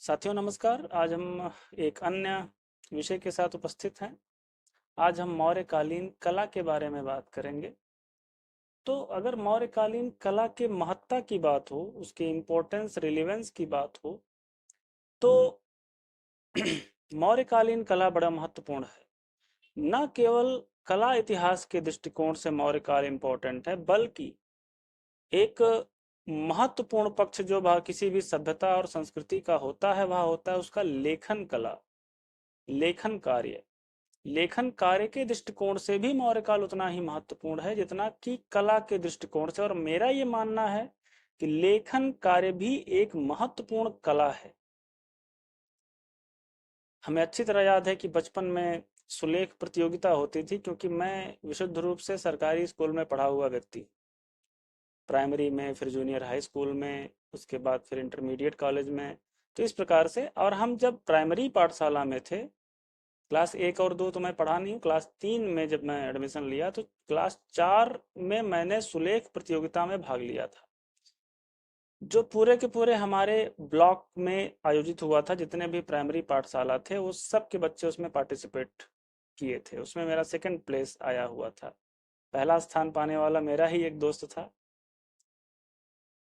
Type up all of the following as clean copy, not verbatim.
साथियों नमस्कार। आज हम एक अन्य विषय के साथ उपस्थित हैं। आज हम मौर्यकालीन कला के बारे में बात करेंगे। तो अगर मौर्यकालीन कला के महत्ता की बात हो, उसके इम्पोर्टेंस रिलेवेंस की बात हो, तो मौर्यकालीन कला बड़ा महत्वपूर्ण है। न केवल कला इतिहास के दृष्टिकोण से मौर्यकाल इम्पोर्टेंट है, बल्कि एक महत्वपूर्ण पक्ष जो किसी भी सभ्यता और संस्कृति का होता है, वह होता है उसका लेखन कला, लेखन कार्य। लेखन कार्य के दृष्टिकोण से भी मौर्यकाल उतना ही महत्वपूर्ण है जितना कि कला के दृष्टिकोण से। और मेरा ये मानना है कि लेखन कार्य भी एक महत्वपूर्ण कला है। हमें अच्छी तरह याद है कि बचपन में सुलेख प्रतियोगिता होती थी, क्योंकि मैं विशुद्ध रूप से सरकारी स्कूल में पढ़ा हुआ व्यक्ति, प्राइमरी में, फिर जूनियर हाई स्कूल में, उसके बाद फिर इंटरमीडिएट कॉलेज में। तो इस प्रकार से, और हम जब प्राइमरी पाठशाला में थे, क्लास 1 और 2 तो मैं पढ़ा नहीं हूँ, क्लास 3 में जब मैं एडमिशन लिया तो क्लास 4 में मैंने सुलेख प्रतियोगिता में भाग लिया था, जो पूरे के पूरे हमारे ब्लॉक में आयोजित हुआ था। जितने भी प्राइमरी पाठशाला थे वो सब के बच्चे उसमें पार्टिसिपेट किए थे। उसमें मेरा सेकंड प्लेस आया हुआ था। पहला स्थान पाने वाला मेरा ही एक दोस्त था।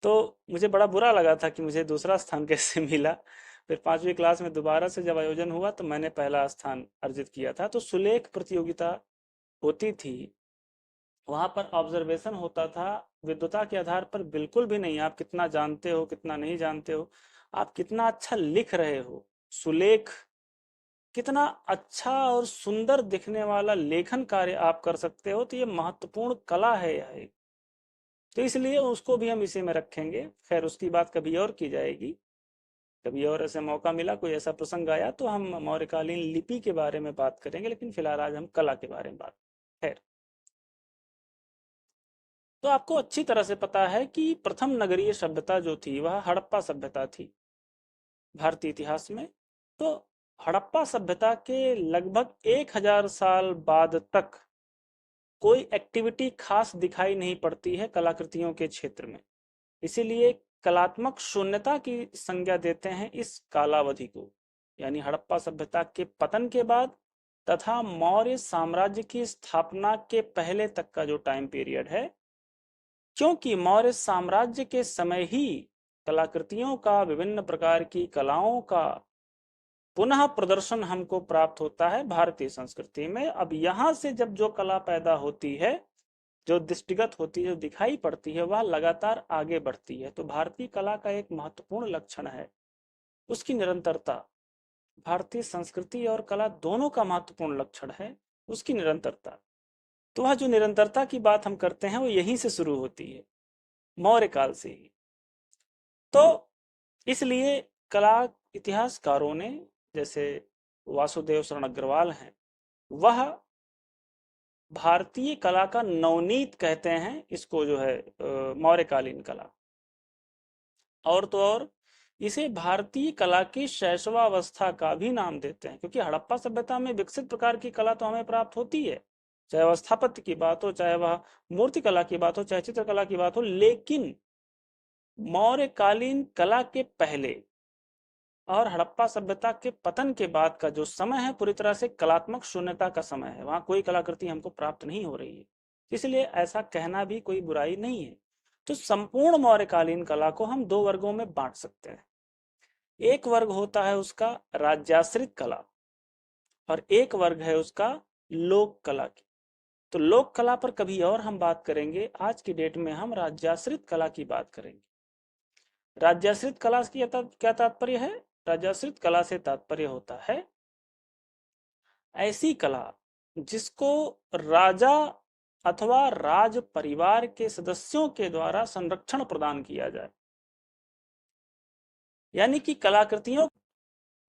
तो मुझे बड़ा बुरा लगा था कि मुझे दूसरा स्थान कैसे मिला। फिर 5वीं क्लास में दोबारा से जब आयोजन हुआ तो मैंने पहला स्थान अर्जित किया था। तो सुलेख प्रतियोगिता होती थी, वहां पर ऑब्जर्वेशन होता था, विद्वता के आधार पर बिल्कुल भी नहीं, आप कितना जानते हो कितना नहीं जानते हो, आप कितना अच्छा लिख रहे हो, सुलेख, कितना अच्छा और सुंदर दिखने वाला लेखन कार्य आप कर सकते हो। तो ये महत्वपूर्ण कला है यह एक। तो इसलिए उसको भी हम इसी में रखेंगे। खैर, उसकी बात कभी और की जाएगी। कभी और ऐसे मौका मिला, कोई ऐसा प्रसंग आया तो हम मौर्यकालीन लिपि के बारे में बात करेंगे, लेकिन फिलहाल आज हम कला के बारे में बात। खैर, तो आपको अच्छी तरह से पता है कि प्रथम नगरीय सभ्यता जो थी वह हड़प्पा सभ्यता थी भारतीय इतिहास में। तो हड़प्पा सभ्यता के लगभग 1000 साल बाद तक कोई एक्टिविटी खास दिखाई नहीं पड़ती है कलाकृतियों के क्षेत्र में। इसीलिए कलात्मक शून्यता की संज्ञा देते हैं इस कालावधि को, यानी हड़प्पा सभ्यता के पतन के बाद तथा मौर्य साम्राज्य की स्थापना के पहले तक का जो टाइम पीरियड है। क्योंकि मौर्य साम्राज्य के समय ही कलाकृतियों का, विभिन्न प्रकार की कलाओं का पुनः प्रदर्शन हमको प्राप्त होता है भारतीय संस्कृति में। अब यहां से जब जो कला पैदा होती है, जो दृष्टिगत होती है, जो दिखाई पड़ती है, वह लगातार आगे बढ़ती है। तो भारतीय कला का एक महत्वपूर्ण लक्षण है उसकी निरंतरता। भारतीय संस्कृति और कला दोनों का महत्वपूर्ण लक्षण है उसकी निरंतरता। तो वह जो निरंतरता की बात हम करते हैं वो यहीं से शुरू होती है, मौर्य काल से ही। तो इसलिए कला इतिहासकारों ने, जैसे वासुदेव शरण अग्रवाल हैं, वह भारतीय कला का नवनीत कहते हैं इसको, जो है मौर्यकालीन कला। और तो और इसे भारतीय कला की शैशवावस्था का भी नाम देते हैं, क्योंकि हड़प्पा सभ्यता में विकसित प्रकार की कला तो हमें प्राप्त होती है, चाहे वह स्थापत्य की बात हो, चाहे वह मूर्ति कला की बात हो, चाहे चित्रकला की बात हो। लेकिन मौर्यकालीन कला के पहले और हड़प्पा सभ्यता के पतन के बाद का जो समय है, पूरी तरह से कलात्मक शून्यता का समय है। वहां कोई कलाकृति हमको प्राप्त नहीं हो रही है। इसलिए ऐसा कहना भी कोई बुराई नहीं है। तो संपूर्ण मौर्यकालीन कला को हम दो वर्गों में बांट सकते हैं। एक वर्ग होता है उसका राज्याश्रित कला, और एक वर्ग है उसका लोक कला की। तो लोक कला पर कभी और हम बात करेंगे, आज की डेट में हम राज्याश्रित कला की बात करेंगे। राज्याश्रित कला की क्या तात्पर्य है? राज्याश्रित कला से तात्पर्य होता है ऐसी कला जिसको राजा अथवा राज परिवार के सदस्यों के द्वारा संरक्षण प्रदान किया जाए। यानी कि कलाकृतियों,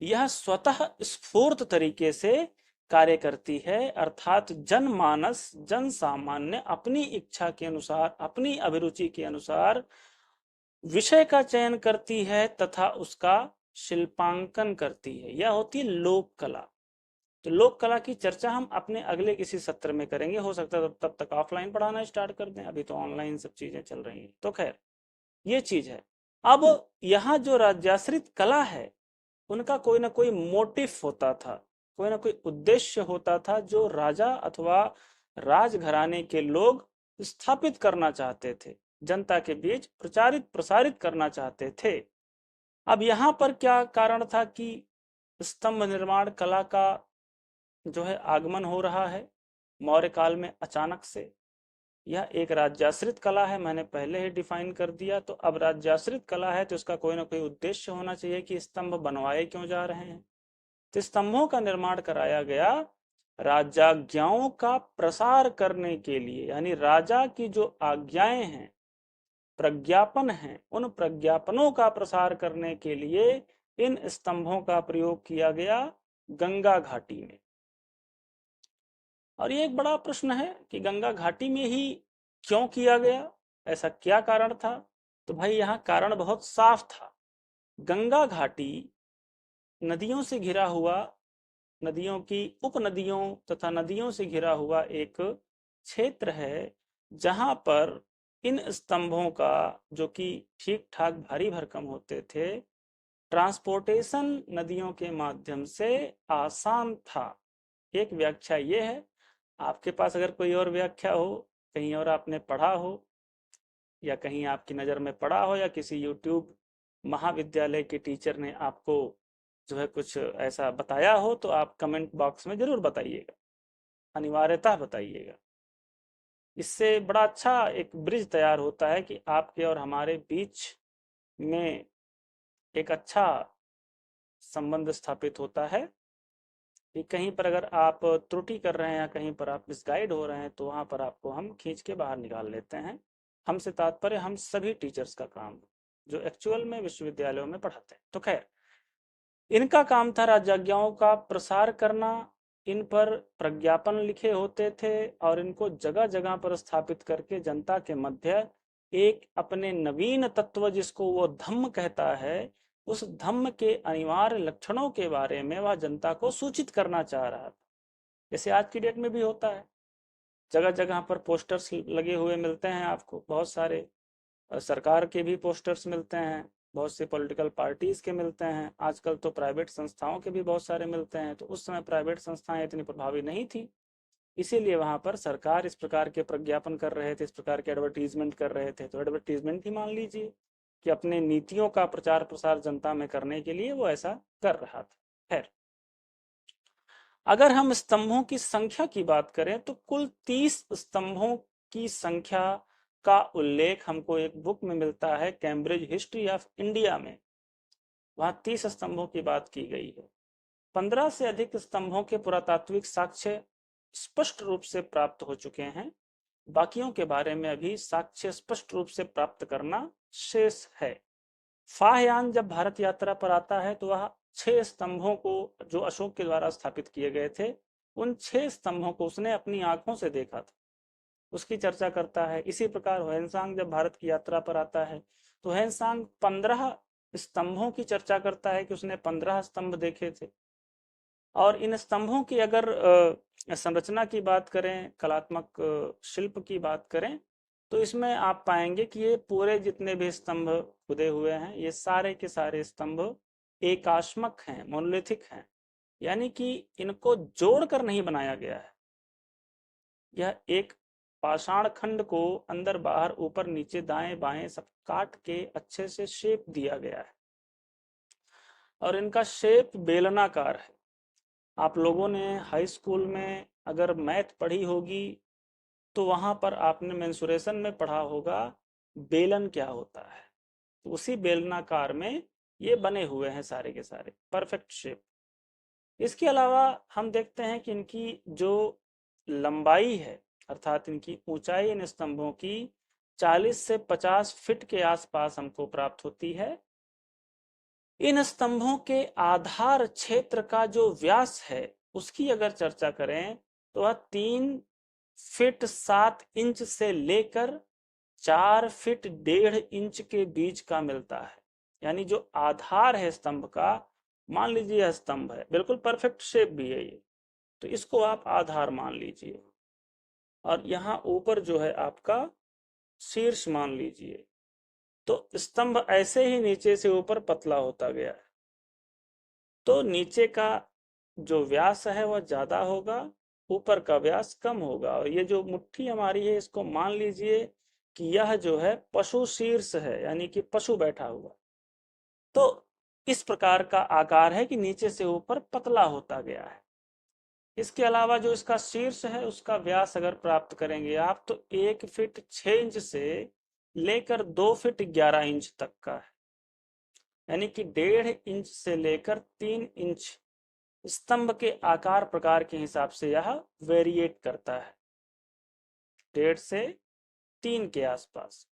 यह स्वतः स्फूर्त तरीके से कार्य करती है, अर्थात जनमानस, जन सामान्य अपनी इच्छा के अनुसार, अपनी अभिरुचि के अनुसार विषय का चयन करती है तथा उसका शिल्पांकन करती है। यह होती है लोक कला। तो लोक कला की चर्चा हम अपने अगले किसी सत्र में करेंगे। हो सकता है तब तक ऑफलाइन पढ़ाना स्टार्ट कर दें, अभी तो ऑनलाइन सब चीजें चल रही हैं। तो खैर, ये चीज है। अब यहाँ जो राज्याश्रित कला है उनका कोई ना कोई मोटिव होता था, कोई ना कोई उद्देश्य होता था जो राजा अथवा राजघराने के लोग स्थापित करना चाहते थे, जनता के बीच प्रचारित प्रसारित करना चाहते थे। अब यहाँ पर क्या कारण था कि स्तंभ निर्माण कला का जो है आगमन हो रहा है मौर्य काल में अचानक से। यह एक राज्याश्रित कला है, मैंने पहले ही डिफाइन कर दिया। तो अब राज्याश्रित कला है तो इसका कोई ना कोई उद्देश्य होना चाहिए कि स्तंभ बनवाए क्यों जा रहे हैं। तो स्तंभों का निर्माण कराया गया राजाज्ञाओं का प्रसार करने के लिए, यानी राजा की जो आज्ञाएं हैं, प्रज्ञापन हैं, उन प्रज्ञापनों का प्रसार करने के लिए इन स्तंभों का प्रयोग किया गया गंगा घाटी में। और ये एक बड़ा प्रश्न है कि गंगा घाटी में ही क्यों किया गया, ऐसा क्या कारण था। तो भाई यहाँ कारण बहुत साफ था। गंगा घाटी नदियों से घिरा हुआ, नदियों की उपनदियों तथा नदियों से घिरा हुआ एक क्षेत्र है, जहां पर इन स्तंभों का, जो कि ठीक ठाक भारी भरकम होते थे, ट्रांसपोर्टेशन नदियों के माध्यम से आसान था। एक व्याख्या ये है। आपके पास अगर कोई और व्याख्या हो, कहीं और आपने पढ़ा हो, या कहीं आपकी नज़र में पड़ा हो, या किसी यूट्यूब महाविद्यालय के टीचर ने आपको जो है कुछ ऐसा बताया हो, तो आप कमेंट बॉक्स में जरूर बताइएगा, अनिवार्यतः बताइएगा। इससे बड़ा अच्छा एक ब्रिज तैयार होता है कि आपके और हमारे बीच में एक अच्छा संबंध स्थापित होता है कि कहीं पर अगर आप त्रुटि कर रहे हैं या कहीं पर आप मिसगाइड हो रहे हैं, तो वहां पर आपको हम खींच के बाहर निकाल लेते हैं। हमसे तात्पर्य हम सभी टीचर्स का काम, जो एक्चुअल में विश्वविद्यालयों में पढ़ाते हैं। तो खैर, इनका काम था राजज्ञाओं का प्रसार करना। इन पर प्रज्ञापन लिखे होते थे और इनको जगह जगह पर स्थापित करके जनता के मध्य एक अपने नवीन तत्व, जिसको वो धम्म कहता है, उस धम्म के अनिवार्य लक्षणों के बारे में वह जनता को सूचित करना चाह रहा था। जैसे आज की डेट में भी होता है, जगह जगह पर पोस्टर्स लगे हुए मिलते हैं आपको, बहुत सारे सरकार के भी पोस्टर्स मिलते हैं, बहुत से पॉलिटिकल पार्टीज के मिलते हैं, आजकल तो प्राइवेट संस्थाओं के भी बहुत सारे मिलते हैं। तो उस समय प्राइवेट संस्थाएं इतनी प्रभावी नहीं थी, इसीलिए वहां पर सरकार इस प्रकार के प्रज्ञापन कर रहे थे, इस प्रकार के एडवर्टीजमेंट कर रहे थे। तो एडवर्टीजमेंट ही मान लीजिए कि अपने नीतियों का प्रचार प्रसार जनता में करने के लिए वो ऐसा कर रहा था। खैर, अगर हम स्तंभों की संख्या की बात करें तो कुल 30 स्तंभों की संख्या का उल्लेख हमको एक बुक में मिलता है, कैम्ब्रिज हिस्ट्री ऑफ इंडिया में। वहां 30 स्तंभों की बात की गई है। 15 से अधिक स्तंभों के पुरातात्विक साक्ष्य स्पष्ट रूप से प्राप्त हो चुके हैं, बाकियों के बारे में अभी साक्ष्य स्पष्ट रूप से प्राप्त करना शेष है। फाहयान जब भारत यात्रा पर आता है तो वह 6 स्तंभों को, जो अशोक के द्वारा स्थापित किए गए थे, उन 6 स्तंभों को उसने अपनी आंखों से देखा था, उसकी चर्चा करता है। इसी प्रकार ह्वेनसांग जब भारत की यात्रा पर आता है तो ह्वेनसांग 15 स्तंभों की चर्चा करता है कि उसने 15 स्तंभ देखे थे। और इन स्तंभों की अगर संरचना की बात करें, कलात्मक शिल्प की बात करें, तो इसमें आप पाएंगे कि ये पूरे जितने भी स्तंभ खुदे हुए हैं, ये सारे के सारे स्तंभ एकाश्मक हैं, मोनोलिथिक हैं, यानी कि इनको जोड़कर नहीं बनाया गया है। यह एक पाषाण खंड को अंदर बाहर ऊपर नीचे दाएं बाएं सब काट के अच्छे से शेप दिया गया है, और इनका शेप बेलनाकार है। आप लोगों ने हाई स्कूल में अगर मैथ पढ़ी होगी तो वहां पर आपने मेंसुरेशन में पढ़ा होगा बेलन क्या होता है। तो उसी बेलनाकार में ये बने हुए हैं सारे के सारे, परफेक्ट शेप। इसके अलावा हम देखते हैं कि इनकी जो लंबाई है, अर्थात इनकी ऊंचाई इन स्तंभों की 40 से 50 फीट के आसपास हमको प्राप्त होती है। इन स्तंभों के आधार क्षेत्र का जो व्यास है, उसकी अगर चर्चा करें तो वह 3 फीट 7 इंच से लेकर 4 फीट 1.5 इंच के बीच का मिलता है। यानी जो आधार है स्तंभ का, मान लीजिए यह स्तंभ है, बिल्कुल परफेक्ट शेप भी है ये, तो इसको आप आधार मान लीजिए, और यहाँ ऊपर जो है आपका शीर्ष मान लीजिए। तो स्तंभ ऐसे ही नीचे से ऊपर पतला होता गया है। तो नीचे का जो व्यास है वह ज्यादा होगा, ऊपर का व्यास कम होगा। और ये जो मुट्ठी हमारी है, इसको मान लीजिए कि यह जो है पशु शीर्ष है, यानी कि पशु बैठा हुआ। तो इस प्रकार का आकार है कि नीचे से ऊपर पतला होता गया है। इसके अलावा जो इसका शीर्ष है उसका व्यास अगर प्राप्त करेंगे आप, तो 1 फीट 6 इंच से लेकर 2 फीट 11 इंच तक का है, यानी कि 1.5 इंच से लेकर 3 इंच स्तंभ के आकार प्रकार के हिसाब से यह वेरिएट करता है, 1.5 से 3 के आसपास।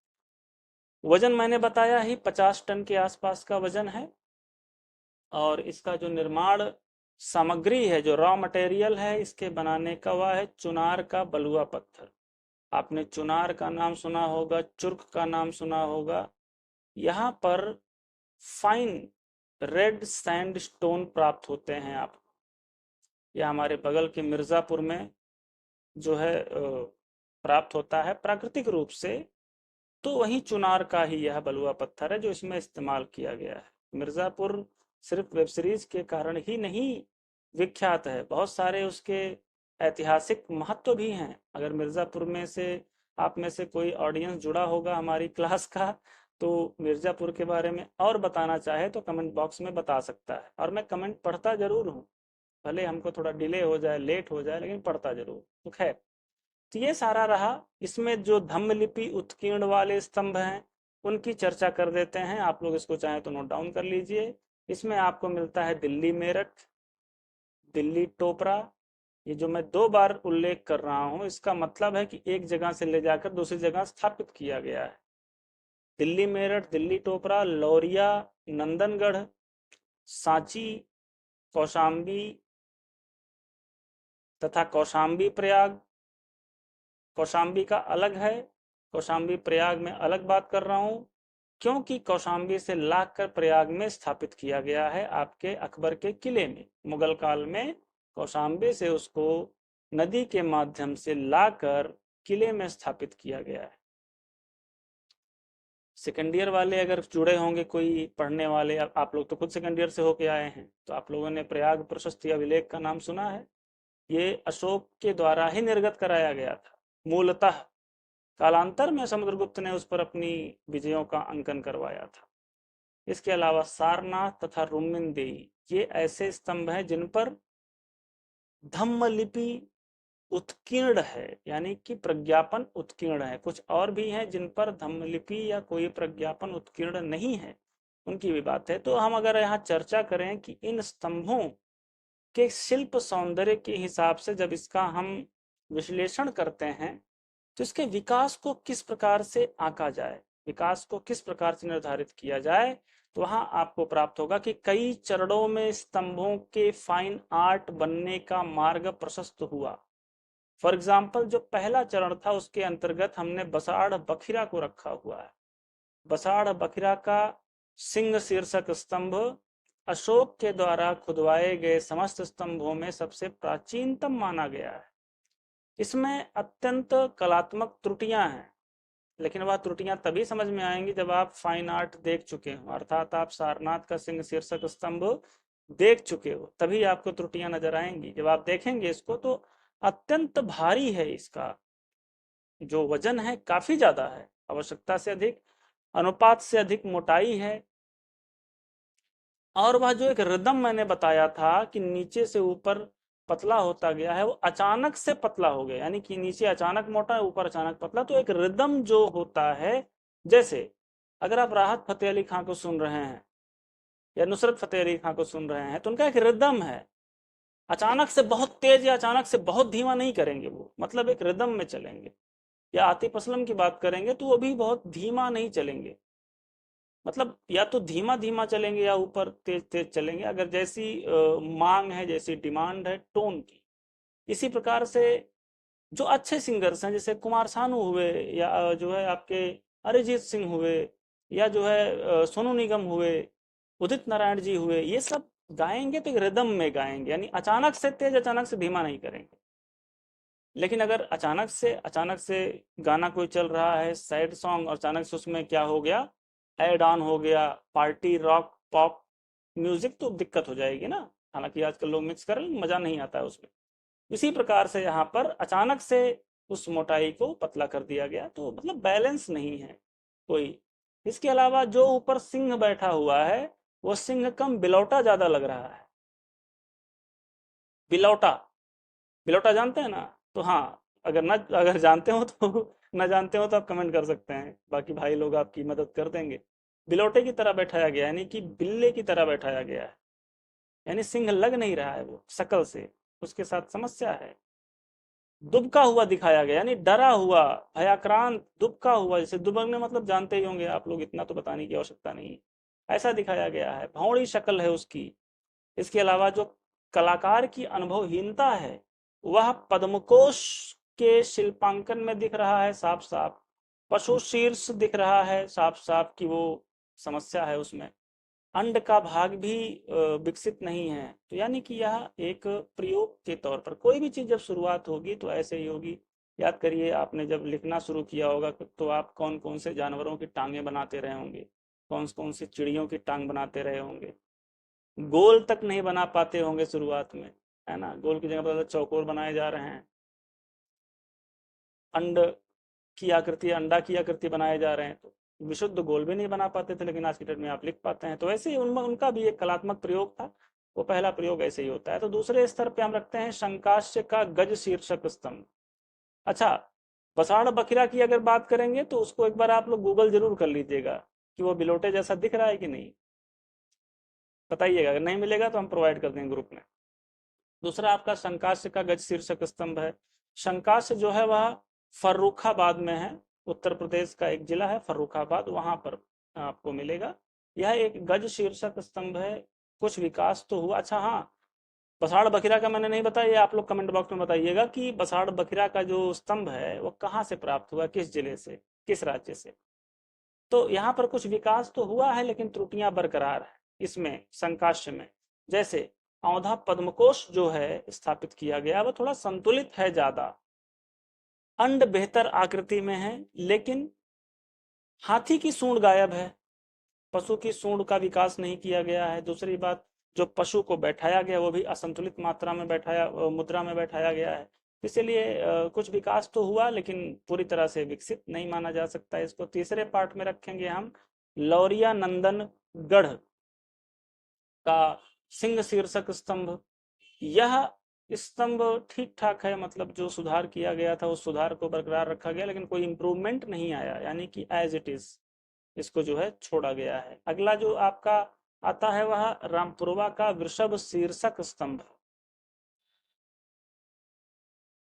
वजन मैंने बताया ही 50 टन के आसपास का वजन है। और इसका जो निर्माण सामग्री है, जो रॉ मटेरियल है इसके बनाने का, वह है चुनार का बलुआ पत्थर। आपने चुनार का नाम सुना होगा, चुर्क का नाम सुना होगा। यहाँ पर फाइन रेड सैंडस्टोन प्राप्त होते हैं आप। यह हमारे बगल के मिर्जापुर में जो है प्राप्त होता है प्राकृतिक रूप से। तो वही चुनार का ही यह बलुआ पत्थर है जो इसमें इस्तेमाल किया गया है। मिर्जापुर सिर्फ वेब सीरीज के कारण ही नहीं विख्यात है, बहुत सारे उसके ऐतिहासिक महत्व भी हैं। अगर मिर्जापुर में से आप में से कोई ऑडियंस जुड़ा होगा हमारी क्लास का, तो मिर्जापुर के बारे में और बताना चाहे तो कमेंट बॉक्स में बता सकता है। और मैं कमेंट पढ़ता जरूर हूँ, भले हमको थोड़ा डिले हो जाए, लेट हो जाए, लेकिन पढ़ता जरूर। तो खैर, तो ये सारा रहा। इसमें जो धम्म लिपि उत्कीर्ण वाले स्तंभ हैं उनकी चर्चा कर देते हैं। आप लोग इसको चाहें तो नोट डाउन कर लीजिए। इसमें आपको मिलता है दिल्ली मेरठ, दिल्ली टोपरा। ये जो मैं 2 बार उल्लेख कर रहा हूँ, इसका मतलब है कि एक जगह से ले जाकर दूसरी जगह स्थापित किया गया है। दिल्ली मेरठ, दिल्ली टोपरा, लौरिया, नंदनगढ़, सांची, कौशाम्बी तथा कौशाम्बी प्रयाग। कौशाम्बी का अलग है, कौशाम्बी प्रयाग में अलग बात कर रहा हूँ, क्योंकि कौशाम्बी से लाकर प्रयाग में स्थापित किया गया है आपके अकबर के किले में। मुगल काल में कौशाम्बी से उसको नदी के माध्यम से लाकर किले में स्थापित किया गया है। सेकेंड ईयर वाले अगर जुड़े होंगे कोई पढ़ने वाले, आप लोग तो खुद सेकेंड ईयर से होके आए हैं, तो आप लोगों ने प्रयाग प्रशस्ति अभिलेख का नाम सुना है। ये अशोक के द्वारा ही निर्गत कराया गया था मूलतः। कालांतर में समुद्रगुप्त ने उस पर अपनी विजयों का अंकन करवाया था। इसके अलावा सारनाथ तथा रुम्मिनदेई, ये ऐसे स्तंभ हैं जिन पर धम्म लिपि उत्कीर्ण है, यानी कि प्रज्ञापन उत्कीर्ण है। कुछ और भी हैं जिन पर धम्म लिपि या कोई प्रज्ञापन उत्कीर्ण नहीं है, उनकी भी बात है। तो हम अगर यहाँ चर्चा करें कि इन स्तंभों के शिल्प सौंदर्य के हिसाब से जब इसका हम विश्लेषण करते हैं, तो इसके विकास को किस प्रकार से आंका जाए, विकास को किस प्रकार से निर्धारित किया जाए, तो वहां आपको प्राप्त होगा कि कई चरणों में स्तंभों के फाइन आर्ट बनने का मार्ग प्रशस्त हुआ। फॉर एग्जाम्पल, जो पहला चरण था उसके अंतर्गत हमने बसाड़ बखिरा को रखा हुआ है। बसाड़ बखिरा का सिंह शीर्षक स्तंभ अशोक के द्वारा खुदवाए गए समस्त स्तंभों में सबसे प्राचीनतम माना गया है। इसमें अत्यंत कलात्मक त्रुटियां हैं, लेकिन वह त्रुटियां तभी समझ में आएंगी जब आप फाइन आर्ट देख चुके हो, अर्थात आप सारनाथ का सिंह शीर्षक स्तंभ देख चुके हो, तभी आपको त्रुटियां नजर आएंगी। जब आप देखेंगे इसको तो अत्यंत भारी है, इसका जो वजन है काफी ज्यादा है, आवश्यकता से अधिक, अनुपात से अधिक मोटाई है। और वह जो एक रिदम मैंने बताया था कि नीचे से ऊपर पतला होता गया है, वो अचानक से पतला हो गया, यानी कि नीचे अचानक मोटा है, ऊपर अचानक पतला। तो एक रिदम जो होता है, जैसे अगर आप राहत फतेह अली खां को सुन रहे हैं या नुसरत फतेह अली खां को सुन रहे हैं, तो उनका एक रिदम है। अचानक से बहुत तेज या अचानक से बहुत धीमा नहीं करेंगे वो, मतलब एक रिदम में चलेंगे। या आतिफ असलम की बात करेंगे तो वो भी बहुत धीमा नहीं चलेंगे, मतलब या तो धीमा धीमा चलेंगे या ऊपर तेज तेज चलेंगे, अगर जैसी मांग है, जैसी डिमांड है टोन की। इसी प्रकार से जो अच्छे सिंगर्स हैं, जैसे कुमार सानू हुए, या जो है आपके अरिजीत सिंह हुए, या जो है सोनू निगम हुए, उदित नारायण जी हुए, ये सब गाएंगे तो एक रिदम में गाएंगे, यानी अचानक से तेज अचानक से धीमा नहीं करेंगे। लेकिन अगर अचानक से गाना कोई चल रहा है सैड सॉन्ग, और अचानक से उसमें क्या हो गया, एड ऑन हो गया पार्टी रॉक पॉप म्यूजिक तो दिक्कत हो जाएगी ना, हालांकि आजकल लोग मिक्स कर लें, मजा नहीं आता है उसमें। इसी प्रकार से यहाँ पर अचानक से उस मोटाई को पतला कर दिया गया, तो मतलब बैलेंस नहीं है कोई। इसके अलावा जो ऊपर सिंह बैठा हुआ है, वो सिंह कम बिलौटा ज्यादा लग रहा है। बिलौटा, बिलौटा जानते हैं ना? तो हाँ, अगर जानते हो तो ना जानते हो तो आप कमेंट कर सकते हैं, बाकी भाई लोग आपकी मदद कर देंगे। बिलौटे की तरह बैठाया गया, यानी कि बिल्ले की तरह बैठाया गया है, यानी सिंह लग नहीं रहा है वो शक्ल से, उसके साथ समस्या है। दुबका हुआ दिखाया गया, यानी डरा हुआ, भयाक्रांत, दुबका हुआ, जैसे दुबकने मतलब जानते ही होंगे आप लोग, इतना तो बताने की आवश्यकता नहीं है। ऐसा दिखाया गया है, भौड़ी शक्ल है उसकी। इसके अलावा जो कलाकार की अनुभवहीनता है, वह पद्मकोश के शिल्पांकन में दिख रहा है साफ साफ। पशु शीर्ष दिख रहा है साफ साफ कि वो समस्या है उसमें। अंड का भाग भी विकसित नहीं है। तो यानी कि यह एक प्रयोग के तौर पर, कोई भी चीज जब शुरुआत होगी तो ऐसे ही होगी। याद करिए, आपने जब लिखना शुरू किया होगा तो आप कौन कौन से जानवरों की टांगे बनाते रहे होंगे, कौन कौन सी चिड़ियों की टांग बनाते रहे होंगे। गोल तक नहीं बना पाते होंगे शुरुआत में, है ना? गोल की जगह पर चौकोर बनाए जा रहे हैं। अंड की आकृति, अंडा की आकृति बनाए जा रहे हैं, तो विशुद्ध गोल भी नहीं बना पाते थे, लेकिन आज की डेट में आप लिख पाते हैं। तो ऐसे ही उनका भी एक कलात्मक प्रयोग था। वो पहला प्रयोग ऐसे ही होता है। तो दूसरे स्तर पे हम रखते हैं शंकाश्य का गज शीर्षक स्तंभ। अच्छा, पसाड़ बखिरा की अगर बात करेंगे तो उसको एक बार आप लोग गूगल जरूर कर लीजिएगा कि वो बिलोटे जैसा दिख रहा है कि नहीं, बताइएगा। अगर नहीं मिलेगा तो हम प्रोवाइड कर देंगे ग्रुप में। दूसरा आपका शंकाश्य का गज शीर्षक स्तंभ है। शंकाश्य जो है वह फर्रुखाबाद में है, उत्तर प्रदेश का एक जिला है फर्रुखाबाद, वहां पर आपको मिलेगा। यह एक गज शीर्षक स्तंभ है। कुछ विकास तो हुआ। अच्छा हाँ, बसाड़ बखिरा का मैंने नहीं बताया, ये आप लोग कमेंट बॉक्स में बताइएगा कि बसाड़ बखिरा का जो स्तंभ है वो कहाँ से प्राप्त हुआ, किस जिले से, किस राज्य से। तो यहाँ पर कुछ विकास तो हुआ है, लेकिन त्रुटियां बरकरार है इसमें शंकाश्य में। जैसे औंधा पद्मकोश जो है स्थापित किया गया, वो थोड़ा संतुलित है ज्यादा। अंड बेहतर आकृति में है, लेकिन हाथी की सूंड गायब है, पशु की सूंड का विकास नहीं किया गया है। दूसरी बात, जो पशु को बैठाया गया वो भी असंतुलित मात्रा में बैठाया, मुद्रा में बैठाया गया है। इसलिए कुछ विकास तो हुआ, लेकिन पूरी तरह से विकसित नहीं माना जा सकता। इसको तीसरे पार्ट में रखेंगे हम, लौरिया नंदन गढ़ का सिंह शीर्षक स्तंभ। यह स्तंभ ठीक ठाक है, मतलब जो सुधार किया गया था उस सुधार को बरकरार रखा गया, लेकिन कोई इंप्रूवमेंट नहीं आया, यानी कि एज इट इज इसको जो है छोड़ा गया है। अगला जो आपका आता है वह रामपुरवा का वृषभ शीर्षक स्तंभ।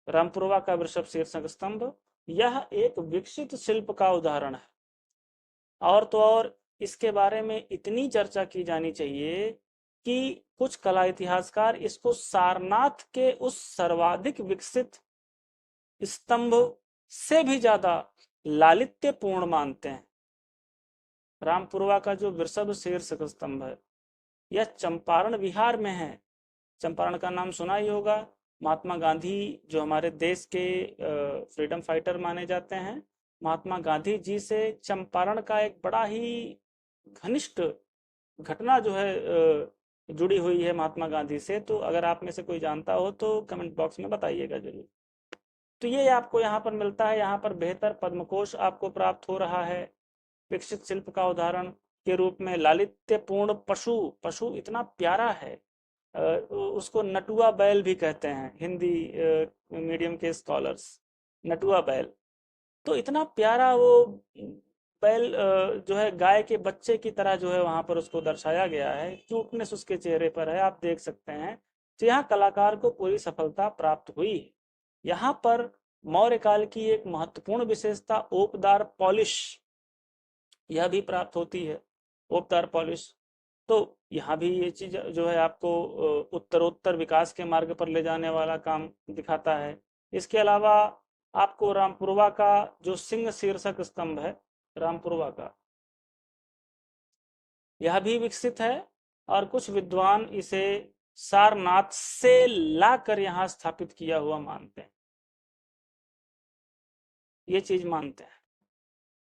रामपुरवा का वृषभ शीर्षक स्तंभ, यह एक विकसित शिल्प का उदाहरण है। और तो और इसके बारे में इतनी चर्चा की जानी चाहिए कि कुछ कला इतिहासकार इसको सारनाथ के उस सर्वाधिक विकसित स्तंभ से भी ज्यादा लालित्यपूर्ण मानते हैं। रामपुरवा का जो वृषभ शीर्षक स्तंभ है, यह चंपारण बिहार में है। चंपारण का नाम सुना ही होगा। महात्मा गांधी जो हमारे देश के फ्रीडम फाइटर माने जाते हैं, महात्मा गांधी जी से चंपारण का एक बड़ा ही घनिष्ठ घटना जो है जुड़ी हुई है महात्मा गांधी से। तो अगर आप में से कोई जानता हो तो कमेंट बॉक्स में बताइएगा जरूर। तो ये आपको यहाँ पर मिलता है, यहाँ पर बेहतर पद्मकोश आपको प्राप्त हो रहा है। विकसित शिल्प का उदाहरण के रूप में लालित्यपूर्ण पशु, पशु इतना प्यारा है, उसको नटुआ बैल भी कहते हैं हिंदी मीडियम के स्कॉलर्स, नटुआ बैल। तो इतना प्यारा वो बैल जो है गाय के बच्चे की तरह जो है वहां पर उसको दर्शाया गया है, क्यूटनेस उसके चेहरे पर है, आप देख सकते हैं। तो यहाँ कलाकार को पूरी सफलता प्राप्त हुई। यहाँ पर मौर्य काल की एक महत्वपूर्ण विशेषता ओपदार पॉलिश, यह भी प्राप्त होती है, ओपदार पॉलिश। तो यहाँ भी ये चीज जो है आपको उत्तरोत्तर विकास के मार्ग पर ले जाने वाला काम दिखाता है। इसके अलावा आपको रामपुरवा का जो सिंह शीर्षक स्तंभ है, रामपुरवा का, यह भी विकसित है। और कुछ विद्वान इसे सारनाथ से लाकर यहाँ स्थापित किया हुआ मानते हैं, ये चीज मानते हैं।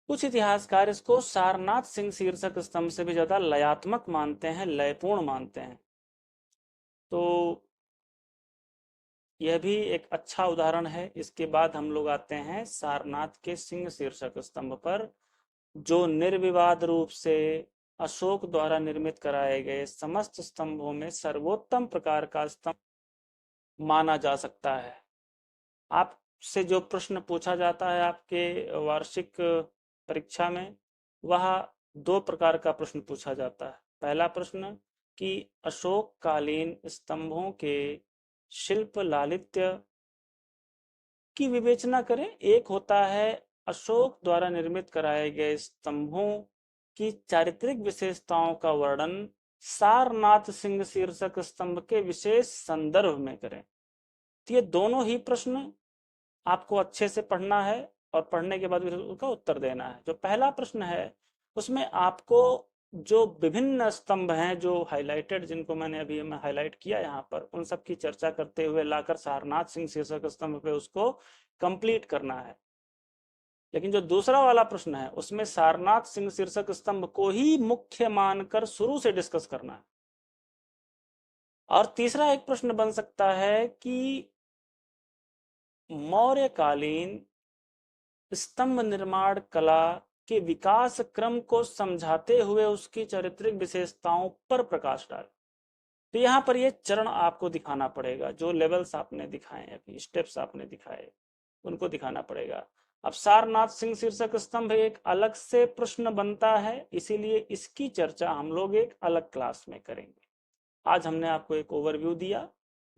कुछ इतिहासकार इसको सारनाथ सिंह शीर्षक स्तंभ से भी ज्यादा लयात्मक मानते हैं, लयपूर्ण मानते हैं। तो यह भी एक अच्छा उदाहरण है। इसके बाद हम लोग आते हैं सारनाथ के सिंह शीर्षक स्तंभ पर, जो निर्विवाद रूप से अशोक द्वारा निर्मित कराए गए समस्त स्तंभों में सर्वोत्तम प्रकार का स्तंभ माना जा सकता है। आपसे जो प्रश्न पूछा जाता है आपके वार्षिक परीक्षा में, वह दो प्रकार का प्रश्न पूछा जाता है। पहला प्रश्न कि अशोक कालीन स्तंभों के शिल्प लालित्य की विवेचना करें। एक होता है अशोक द्वारा निर्मित कराए गए स्तंभों की चारित्रिक विशेषताओं का वर्णन सारनाथ सिंह शीर्षक स्तंभ के विशेष संदर्भ में करें। तो ये दोनों ही प्रश्न आपको अच्छे से पढ़ना है और पढ़ने के बाद उसका उत्तर देना है। जो पहला प्रश्न है उसमें आपको जो विभिन्न स्तंभ हैं जो हाईलाइटेड, जिनको मैंने अभी मैं हाईलाइट किया यहाँ पर, उन सब की चर्चा करते हुए लाकर सारनाथ सिंह शीर्षक स्तंभ पे उसको कंप्लीट करना है। लेकिन जो दूसरा वाला प्रश्न है उसमें सारनाथ सिंह शीर्षक स्तंभ को ही मुख्य मानकर शुरू से डिस्कस करना है। और तीसरा एक प्रश्न बन सकता है कि मौर्यकालीन स्तंभ निर्माण कला के विकास क्रम को समझाते हुए उसकी चारित्रिक विशेषताओं पर प्रकाश डाले। तो यहाँ पर ये चरण आपको दिखाना पड़ेगा, जो लेवल्स आपने दिखाए, अभी स्टेप्स आपने दिखाए, उनको दिखाना पड़ेगा। अब सारनाथ सिंह शीर्षक स्तंभ एक अलग से प्रश्न बनता है, इसीलिए इसकी चर्चा हम लोग एक अलग क्लास में करेंगे। आज हमने आपको एक ओवरव्यू दिया,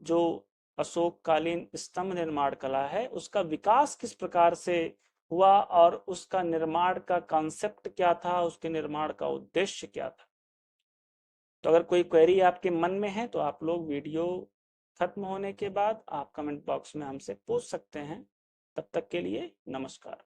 जो अशोक कालीन स्तंभ निर्माण कला है उसका विकास किस प्रकार से हुआ और उसका निर्माण का कॉन्सेप्ट क्या था, उसके निर्माण का उद्देश्य क्या था। तो अगर कोई क्वेरी आपके मन में है तो आप लोग वीडियो खत्म होने के बाद आप कमेंट बॉक्स में हमसे पूछ सकते हैं। तब तक के लिए नमस्कार।